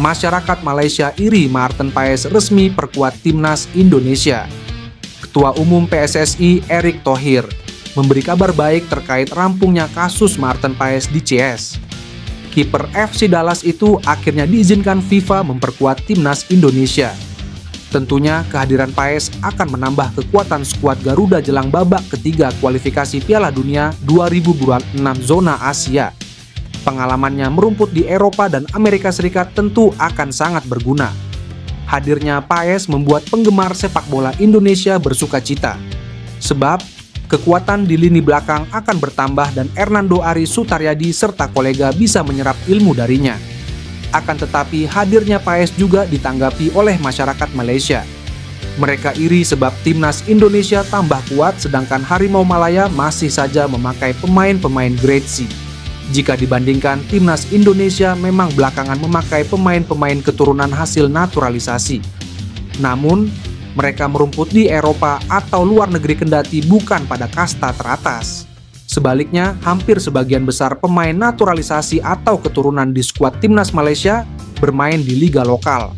masyarakat Malaysia iri Martin Paes resmi perkuat timnas Indonesia. Ketua Umum PSSI Erick Thohir memberi kabar baik terkait rampungnya kasus Martin Paes di CS. Kiper FC Dallas itu akhirnya diizinkan FIFA memperkuat timnas Indonesia. Tentunya kehadiran Paes akan menambah kekuatan skuad Garuda jelang babak ketiga kualifikasi Piala Dunia 2026 zona Asia. Pengalamannya merumput di Eropa dan Amerika Serikat tentu akan sangat berguna. Hadirnya Paes membuat penggemar sepak bola Indonesia bersukacita. Sebab kekuatan di lini belakang akan bertambah dan Hernando Ari Sutaryadi serta kolega bisa menyerap ilmu darinya. Akan tetapi hadirnya Paes juga ditanggapi oleh masyarakat Malaysia. Mereka iri sebab timnas Indonesia tambah kuat sedangkan Harimau Malaya masih saja memakai pemain-pemain grade C. Jika dibandingkan, timnas Indonesia memang belakangan memakai pemain-pemain keturunan hasil naturalisasi. Namun, mereka merumput di Eropa atau luar negeri kendati bukan pada kasta teratas. Sebaliknya, hampir sebagian besar pemain naturalisasi atau keturunan di skuad timnas Malaysia bermain di liga lokal.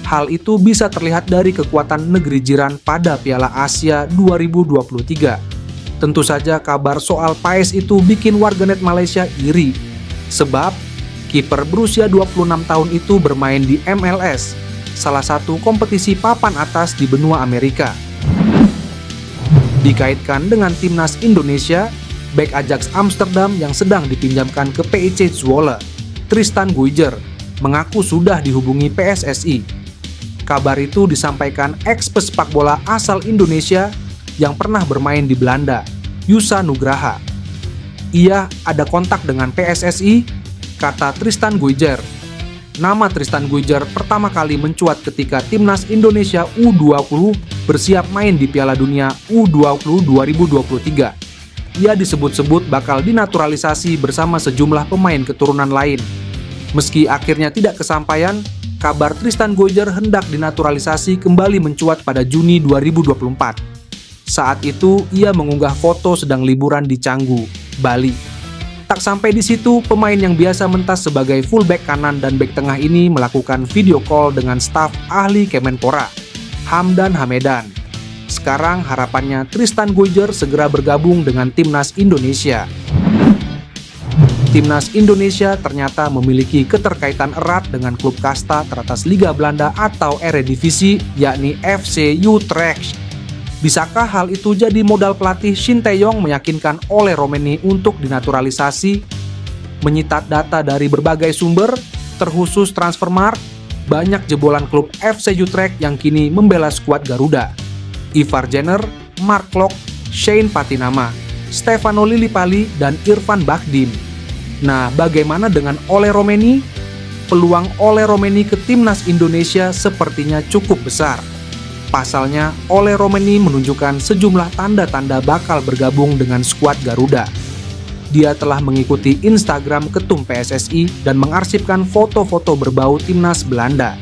Hal itu bisa terlihat dari kekuatan negeri jiran pada Piala Asia 2023. Tentu saja kabar soal Paes itu bikin warganet Malaysia iri. Sebab, kiper berusia 26 tahun itu bermain di MLS, salah satu kompetisi papan atas di benua Amerika. Dikaitkan dengan timnas Indonesia, bek Ajax Amsterdam yang sedang dipinjamkan ke PIC Zwolle, Tristan Guyger, mengaku sudah dihubungi PSSI. Kabar itu disampaikan ex-pesepak bola asal Indonesia yang pernah bermain di Belanda, Yusa Nugraha. Ia ada kontak dengan PSSI, kata Tristan Guyger. Nama Tristan Guyger pertama kali mencuat ketika timnas Indonesia U20 bersiap main di Piala Dunia U20 2023. Ia disebut-sebut bakal dinaturalisasi bersama sejumlah pemain keturunan lain. Meski akhirnya tidak kesampaian, kabar Tristan Guyger hendak dinaturalisasi kembali mencuat pada Juni 2024. Saat itu, ia mengunggah foto sedang liburan di Canggu, Bali. Tak sampai di situ, pemain yang biasa mentas sebagai fullback kanan dan bek tengah ini melakukan video call dengan staf ahli Kemenpora, Hamdan Hamedan. Sekarang harapannya Tristan Guyger segera bergabung dengan timnas Indonesia. Timnas Indonesia ternyata memiliki keterkaitan erat dengan klub kasta teratas Liga Belanda atau Eredivisie, yakni FC Utrecht. Bisakah hal itu jadi modal pelatih Shin Tae-yong meyakinkan Ole Roemeny untuk dinaturalisasi? Menyitat data dari berbagai sumber, terkhusus Transfermarkt, banyak jebolan klub FC Utrecht yang kini membela skuad Garuda. Ivar Jenner, Mark Klok, Shane Patinama, Stefano Lillipali, dan Irfan Bahdim. Nah, bagaimana dengan Ole Roemeny? Peluang Ole Roemeny ke timnas Indonesia sepertinya cukup besar. Pasalnya, Ole Roemeny menunjukkan sejumlah tanda-tanda bakal bergabung dengan skuad Garuda. Dia telah mengikuti Instagram ketum PSSI dan mengarsipkan foto-foto berbau timnas Belanda.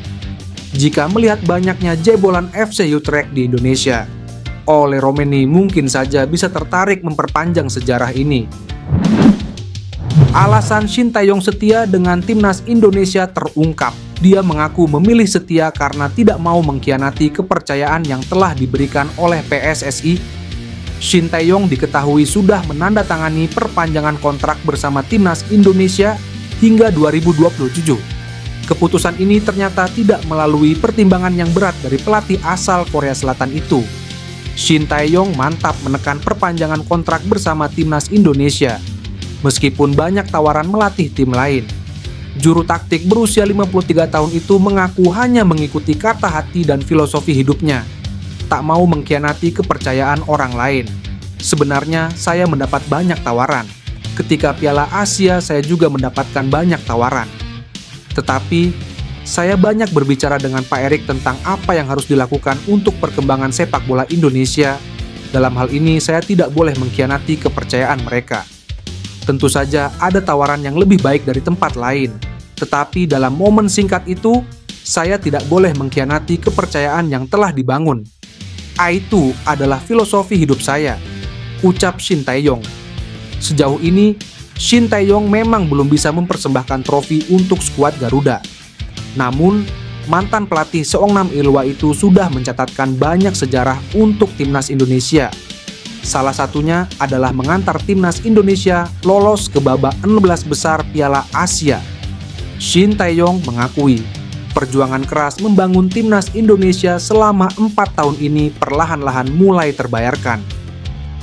Jika melihat banyaknya jebolan FC Utrecht di Indonesia, Ole Roemeny mungkin saja bisa tertarik memperpanjang sejarah ini. Alasan Shin Tae-yong setia dengan timnas Indonesia terungkap. Dia mengaku memilih setia karena tidak mau mengkhianati kepercayaan yang telah diberikan oleh PSSI. Shin Tae-yong diketahui sudah menandatangani perpanjangan kontrak bersama timnas Indonesia hingga 2027. Keputusan ini ternyata tidak melalui pertimbangan yang berat dari pelatih asal Korea Selatan itu. Shin Tae-yong mantap menekan perpanjangan kontrak bersama timnas Indonesia, meskipun banyak tawaran melatih tim lain. Juru taktik berusia 53 tahun itu mengaku hanya mengikuti kata hati dan filosofi hidupnya, tak mau mengkhianati kepercayaan orang lain. Sebenarnya saya mendapat banyak tawaran. Ketika Piala Asia saya juga mendapatkan banyak tawaran. Tetapi saya banyak berbicara dengan Pak Erick tentang apa yang harus dilakukan untuk perkembangan sepak bola Indonesia. Dalam hal ini saya tidak boleh mengkhianati kepercayaan mereka. Tentu saja ada tawaran yang lebih baik dari tempat lain, tetapi dalam momen singkat itu, saya tidak boleh mengkhianati kepercayaan yang telah dibangun. Itu adalah filosofi hidup saya, ucap Shin Tae-yong. Sejauh ini, Shin Tae-yong memang belum bisa mempersembahkan trofi untuk skuad Garuda. Namun, mantan pelatih Seongnam Ilhwa itu sudah mencatatkan banyak sejarah untuk timnas Indonesia. Salah satunya adalah mengantar timnas Indonesia lolos ke babak 16 besar Piala Asia. Shin Tae-yong mengakui, perjuangan keras membangun timnas Indonesia selama 4 tahun ini perlahan-lahan mulai terbayarkan.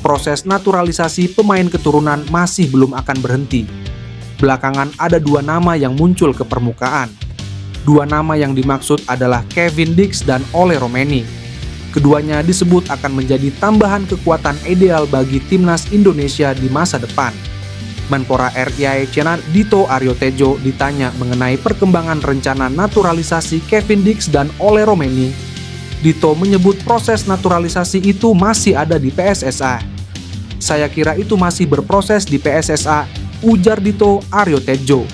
Proses naturalisasi pemain keturunan masih belum akan berhenti. Belakangan ada 2 nama yang muncul ke permukaan. 2 nama yang dimaksud adalah Kevin Dix dan Ole Romeni. Keduanya disebut akan menjadi tambahan kekuatan ideal bagi timnas Indonesia di masa depan. Menpora RI China Dito Aryo Tejo ditanya mengenai perkembangan rencana naturalisasi Kevin Dix dan Ole Romeni. Dito menyebut proses naturalisasi itu masih ada di PSSA. Saya kira itu masih berproses di PSSA, ujar Dito Aryo Tejo.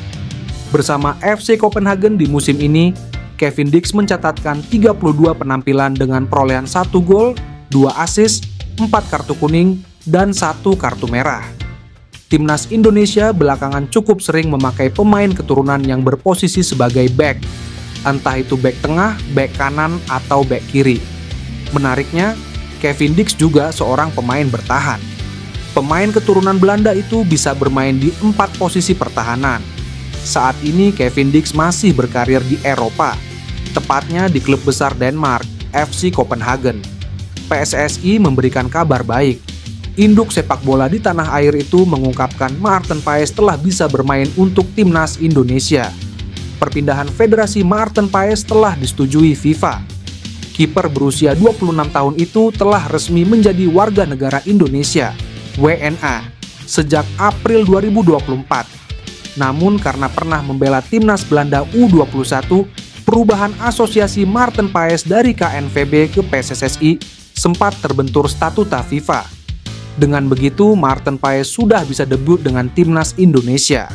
Bersama FC Copenhagen di musim ini, Kevin Dix mencatatkan 32 penampilan dengan perolehan 1 gol, 2 assist, 4 kartu kuning, dan 1 kartu merah. Timnas Indonesia belakangan cukup sering memakai pemain keturunan yang berposisi sebagai back, entah itu back tengah, back kanan, atau back kiri. Menariknya, Kevin Dix juga seorang pemain bertahan. Pemain keturunan Belanda itu bisa bermain di 4 posisi pertahanan. Saat ini Kevin Dix masih berkarir di Eropa, tepatnya di klub besar Denmark, FC Copenhagen. PSSI memberikan kabar baik. Induk sepak bola di tanah air itu mengungkapkan Maarten Paes telah bisa bermain untuk timnas Indonesia. Perpindahan Federasi Maarten Paes telah disetujui FIFA. Kiper berusia 26 tahun itu telah resmi menjadi warga negara Indonesia, WNA, sejak April 2024. Namun karena pernah membela timnas Belanda U21, perubahan asosiasi Maarten Paes dari KNVB ke PSSI sempat terbentur statuta FIFA. Dengan begitu, Maarten Paes sudah bisa debut dengan timnas Indonesia.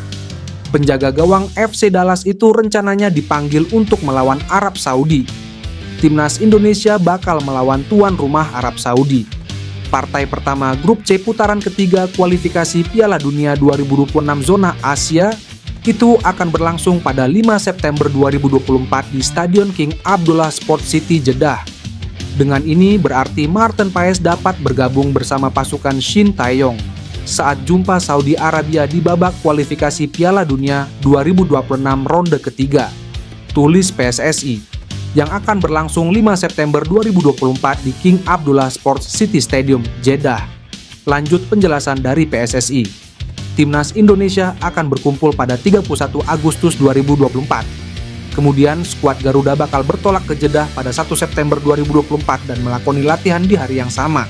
Penjaga gawang FC Dallas itu rencananya dipanggil untuk melawan Arab Saudi. Timnas Indonesia bakal melawan tuan rumah Arab Saudi. Partai pertama grup C putaran ketiga kualifikasi Piala Dunia 2026 zona Asia itu akan berlangsung pada 5 September 2024 di Stadion King Abdullah Sport City, Jeddah. Dengan ini berarti Maarten Paes dapat bergabung bersama pasukan Shin Tae-yong saat jumpa Saudi Arabia di babak kualifikasi Piala Dunia 2026 ronde ketiga, tulis PSSI, yang akan berlangsung 5 September 2024 di King Abdullah Sports City Stadium, Jeddah. Lanjut penjelasan dari PSSI. Timnas Indonesia akan berkumpul pada 31 Agustus 2024. Kemudian skuad Garuda bakal bertolak ke Jeddah pada 1 September 2024 dan melakoni latihan di hari yang sama.